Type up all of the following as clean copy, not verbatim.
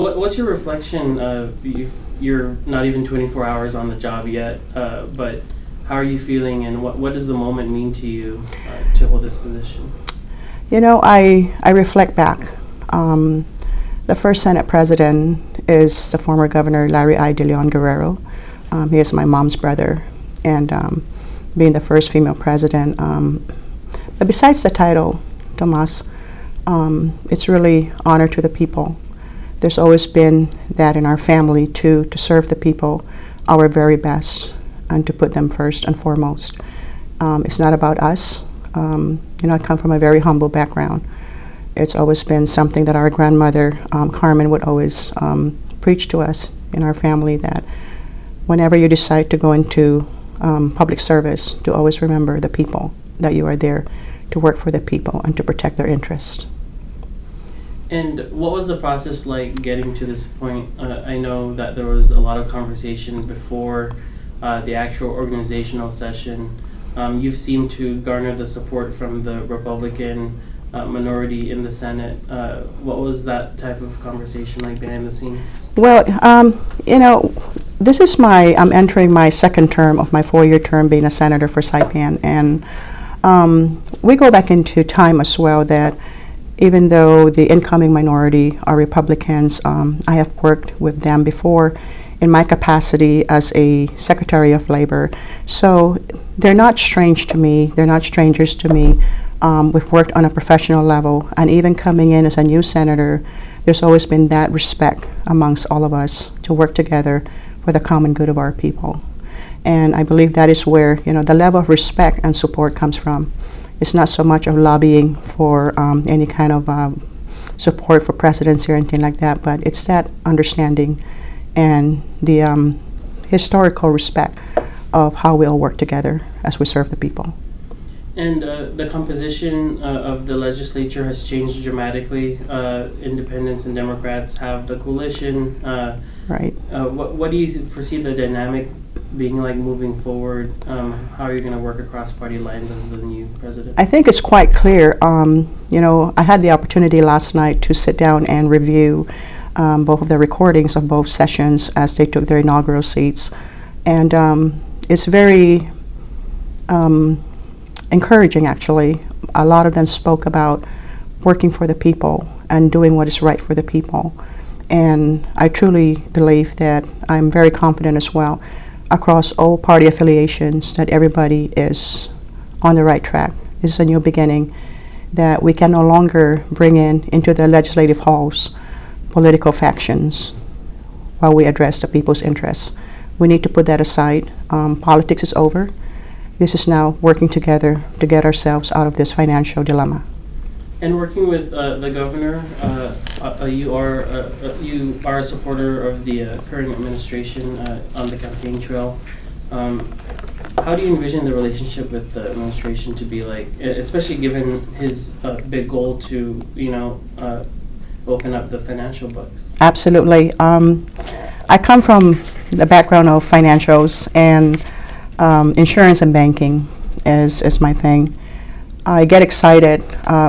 What's your reflection of you're not even 24 hours on the job yet, but how are you feeling, and what does the moment mean to you to hold this position? You know, I reflect back. The first Senate president is the former Governor Edith Deleon Guerrero. He is my mom's brother, and being the first female president. But besides the title, Tomas, it's really honor to the people. There's always been that in our family to serve the people our very best and to put them first and foremost. It's not about us. I come from a very humble background. It's always been something that our grandmother, Carmen, would always preach to us in our family, that whenever you decide to go into public service, to always remember the people, that you are there to work for the people and to protect their interests. And what was the process like getting to this point? I know that there was a lot of conversation before the actual organizational session. You've seemed to garner the support from the Republican minority in the Senate. What was that type of conversation like behind the scenes? Well, this is I'm entering my second term of my 4-year term being a senator for Saipan, and we go back into time as well that even though the incoming minority are Republicans, I have worked with them before in my capacity as a Secretary of Labor. So they're not strange to me. They're not strangers to me. We've worked on a professional level, and even coming in as a new senator, there's always been that respect amongst all of us to work together for the common good of our people. And I believe that is where the level of respect and support comes from. It's not so much of lobbying for any kind of support for presidency or anything like that, but it's that understanding and the historical respect of how we all work together as we serve the people. And the composition of the legislature has changed dramatically. Independents and Democrats have the coalition. Right. What do you foresee the dynamic being like moving forward? How are you going to work across party lines as the new president? I think it's quite clear. I had the opportunity last night to sit down and review both of the recordings of both sessions as they took their inaugural seats. And it's very encouraging, actually. A lot of them spoke about working for the people and doing what is right for the people. And I truly believe that I'm very confident as well across all party affiliations that everybody is on the right track. This is a new beginning, that we can no longer bring into the legislative halls political factions while we address the people's interests. We need to put that aside. Politics is over. This is now working together to get ourselves out of this financial dilemma. And working with the governor, you are a supporter of the current administration on the campaign trail. How do you envision the relationship with the administration to be like, especially given his big goal to open up the financial books? Absolutely. I come from the background of financials, and insurance and banking is my thing. I get excited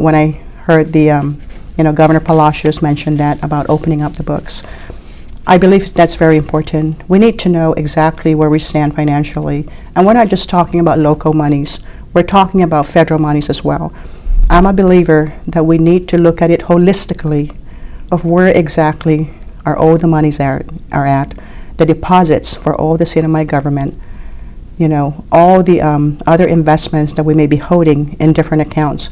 when I heard the Governor Palacios mention that about opening up the books. I believe that's very important. We need to know exactly where we stand financially, and we're not just talking about local monies. We're talking about federal monies as well. I'm a believer that we need to look at it holistically of where exactly all the monies are at, the deposits for all the CNMI government, all the other investments that we may be holding in different accounts.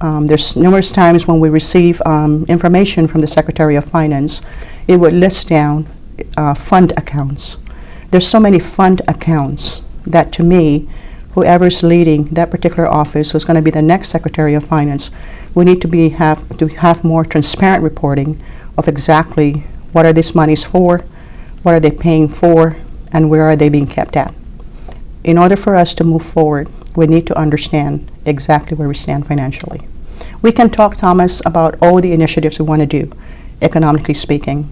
There's numerous times when we receive information from the Secretary of Finance, it would list down fund accounts. There's so many fund accounts that, to me, whoever's leading that particular office, who's going to be the next Secretary of Finance, we need to have more transparent reporting of exactly what are these monies for, what are they paying for, and where are they being kept at. In order for us to move forward, we need to understand exactly where we stand financially. We can talk, Thomas, about all the initiatives we want to do, economically speaking,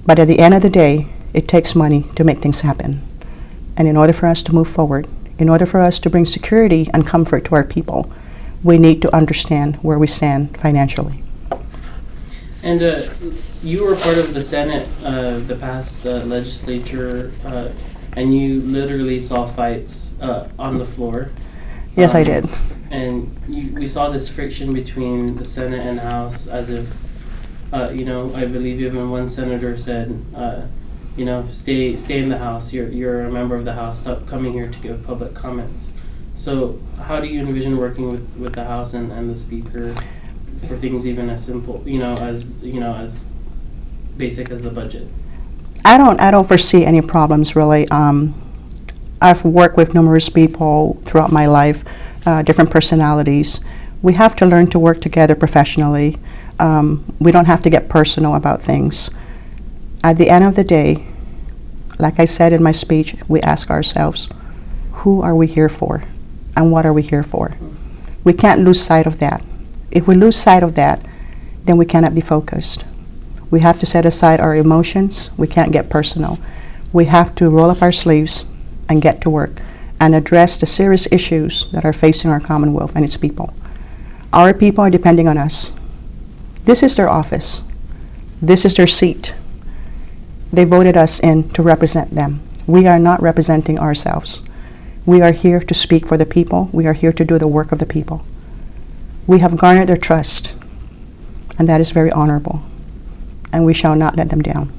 but at the end of the day, it takes money to make things happen. And in order for us to move forward, in order for us to bring security and comfort to our people, we need to understand where we stand financially. And you were part of the Senate, the past legislature, and you literally saw fights on the floor. Yes, I did. And we saw this friction between the Senate and House, as if, I believe even one senator said, stay in the House. You're a member of the House. Stop coming here to give public comments. So how do you envision working with the House and the Speaker for things even as simple, as basic as the budget? I don't foresee any problems really. I've worked with numerous people throughout my life, different personalities. We have to learn to work together professionally. We don't have to get personal about things. At the end of the day, like I said in my speech, we ask ourselves, who are we here for? And what are we here for? We can't lose sight of that. If we lose sight of that, then we cannot be focused. We have to set aside our emotions. We can't get personal. We have to roll up our sleeves and get to work and address the serious issues that are facing our Commonwealth and its people. Our people are depending on us. This is their office. This is their seat. They voted us in to represent them. We are not representing ourselves. We are here to speak for the people. We are here to do the work of the people. We have garnered their trust, and that is very honorable, and we shall not let them down.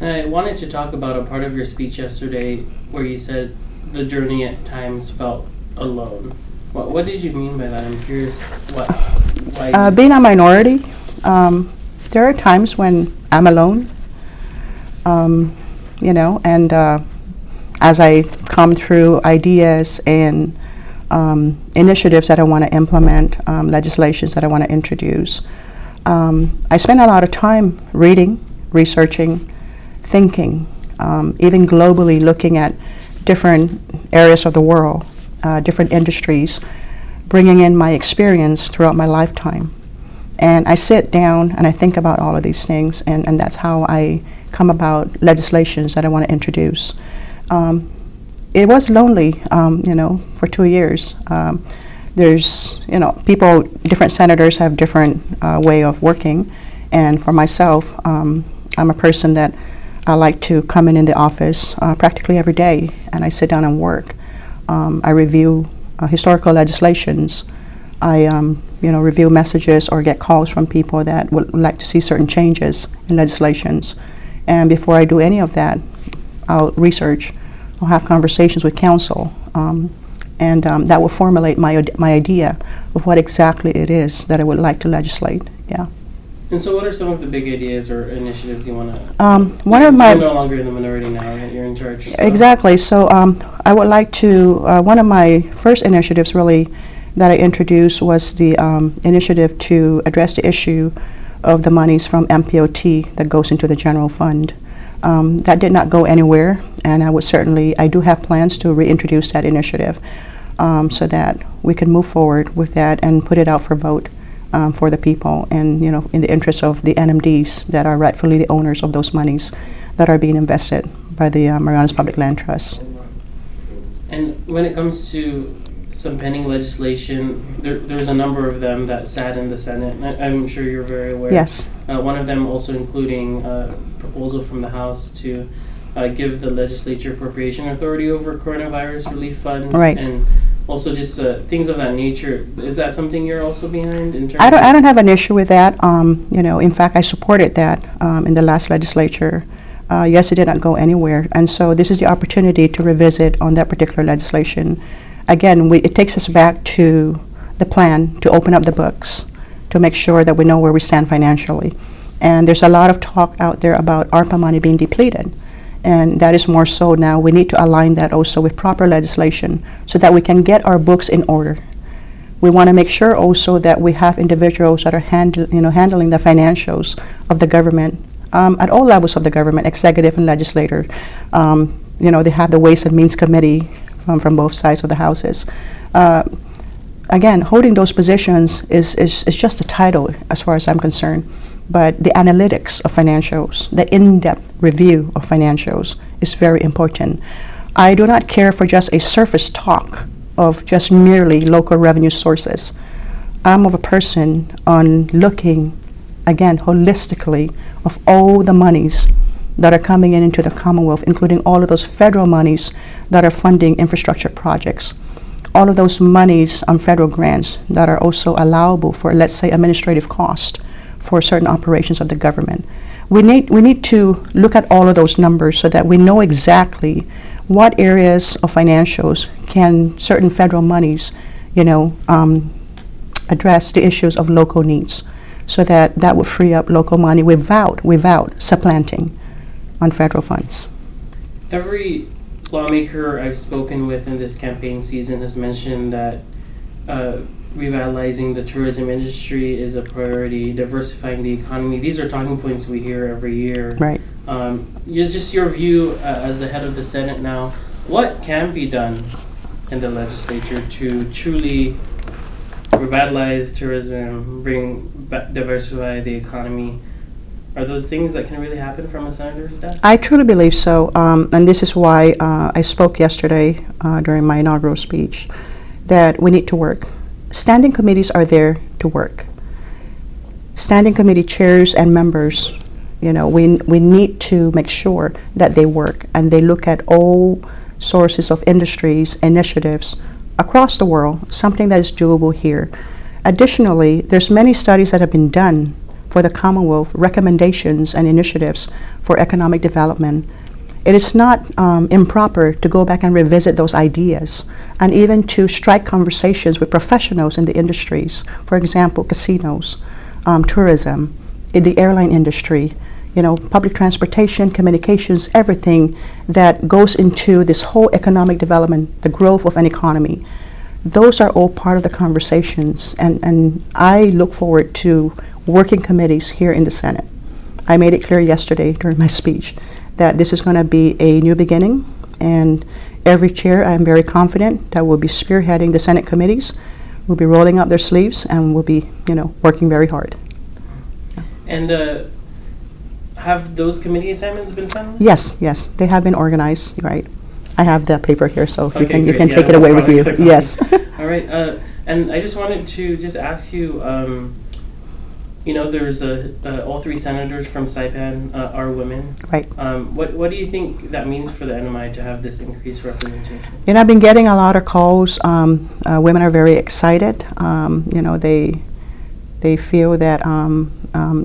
And I wanted to talk about a part of your speech yesterday where you said the journey at times felt alone. What did you mean by that? I'm curious why. Being a minority, there are times when I'm alone, and as I come through ideas and initiatives that I want to implement, legislations that I want to introduce, I spend a lot of time reading, researching, thinking, even globally looking at different areas of the world, different industries, bringing in my experience throughout my lifetime. And I sit down and I think about all of these things, and that's how I come about legislations that I want to introduce. It was lonely, for 2 years. There's, people, different senators have different way of working, and for myself, I'm a person that I like to come in the office practically every day, and I sit down and work. I review historical legislations. I, review messages or get calls from people that would like to see certain changes in legislations. And before I do any of that, I'll research. I'll have conversations with counsel, and that will formulate my idea of what exactly it is that I would like to legislate. Yeah. And so, what are some of the big ideas or initiatives you want to? One of my you're no longer in the minority now, right? You're in charge. So. Exactly. So, I would like to. One of my first initiatives, really, that I introduced was the initiative to address the issue of the monies from MPOT that goes into the general fund. That did not go anywhere, and I do have plans to reintroduce that initiative so that we can move forward with that and put it out for vote for the people, and in the interest of the NMDs that are rightfully the owners of those monies that are being invested by the Marianas Public Land Trust. And when it comes to some pending legislation, there's a number of them that sat in the Senate, and I'm sure you're very aware. Yes. One of them also including a proposal from the House to give the legislature appropriation authority over coronavirus relief funds. Right. And also just things of that nature. Is that something you're also behind in terms I don't have an issue with that. In fact, I supported that in the last legislature. Yes, it did not go anywhere, and so this is the opportunity to revisit on that particular legislation. Again, it takes us back to the plan to open up the books, to make sure that we know where we stand financially. And there's a lot of talk out there about ARPA money being depleted. And that is more so now. We need to align that also with proper legislation so that we can get our books in order. We want to make sure also that we have individuals that are handling the financials of the government at all levels of the government, executive and legislature. They have the Ways and Means Committee from both sides of the houses. Again, holding those positions is just a title as far as I'm concerned, but the analytics of financials, the in-depth review of financials is very important. I do not care for just a surface talk of just merely local revenue sources. I'm of a person on looking again, holistically, of all the monies that are coming in into the Commonwealth, including all of those federal monies that are funding infrastructure projects, all of those monies on federal grants that are also allowable for, let's say, administrative cost for certain operations of the government. We need to look at all of those numbers so that we know exactly what areas of financials can certain federal monies, address the issues of local needs, so that would free up local money without supplanting on federal funds. Every lawmaker I've spoken with in this campaign season has mentioned that revitalizing the tourism industry is a priority, diversifying the economy. These are talking points we hear every year. Right. Just your view as the head of the Senate now, what can be done in the legislature to truly revitalize tourism, diversify the economy? Are those things that can really happen from a senator's desk? I truly believe so, and this is why I spoke yesterday during my inaugural speech, that we need to work. Standing committees are there to work. Standing committee chairs and members, we need to make sure that they work and they look at all sources of industries, initiatives across the world, something that is doable here. Additionally, there's many studies that have been done for the Commonwealth, recommendations and initiatives for economic development. It is not improper to go back and revisit those ideas and even to strike conversations with professionals in the industries. For example, casinos, tourism, in the airline industry, public transportation, communications, everything that goes into this whole economic development, the growth of an economy. Those are all part of the conversations, and I look forward to working committees here in the Senate. I made it clear yesterday during my speech that this is going to be a new beginning, and every chair, I am very confident, that will be spearheading the Senate committees, will be rolling up their sleeves, and will be, working very hard. And have those committee assignments been finalized? Yes, they have been organized, right. I have the paper here, so you can great. take it away with you. Yes. All right, and I just wanted to just ask you, there's all three senators from Saipan are women. Right. What do you think that means for the NMI to have this increased representation? I've been getting a lot of calls. Women are very excited. They feel that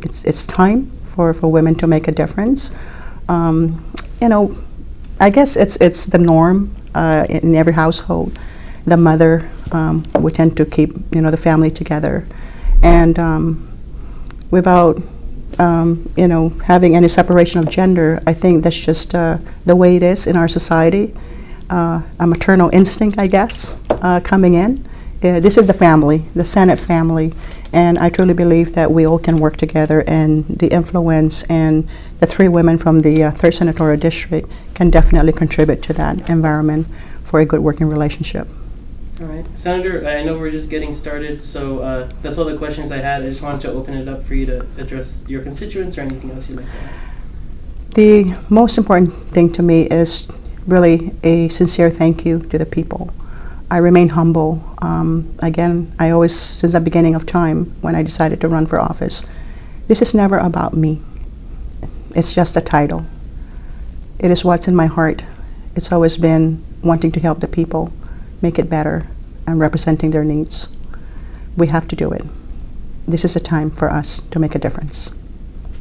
it's time for women to make a difference. I guess it's the norm in every household. The mother would tend to keep the family together, and without having any separation of gender, I think that's just the way it is in our society. A maternal instinct, I guess, coming in. This is the family, the Senate family, and I truly believe that we all can work together, and the influence and the three women from the 3rd Senatorial District can definitely contribute to that environment for a good working relationship. All right. Senator, I know we're just getting started, so that's all the questions I had. I just wanted to open it up for you to address your constituents or anything else you'd like to add. The most important thing to me is really a sincere thank you to the people. I remain humble. Again, I always, since the beginning of time, when I decided to run for office, this is never about me. It's just a title. It is what's in my heart. It's always been wanting to help the people, make it better, and representing their needs. We have to do it. This is a time for us to make a difference.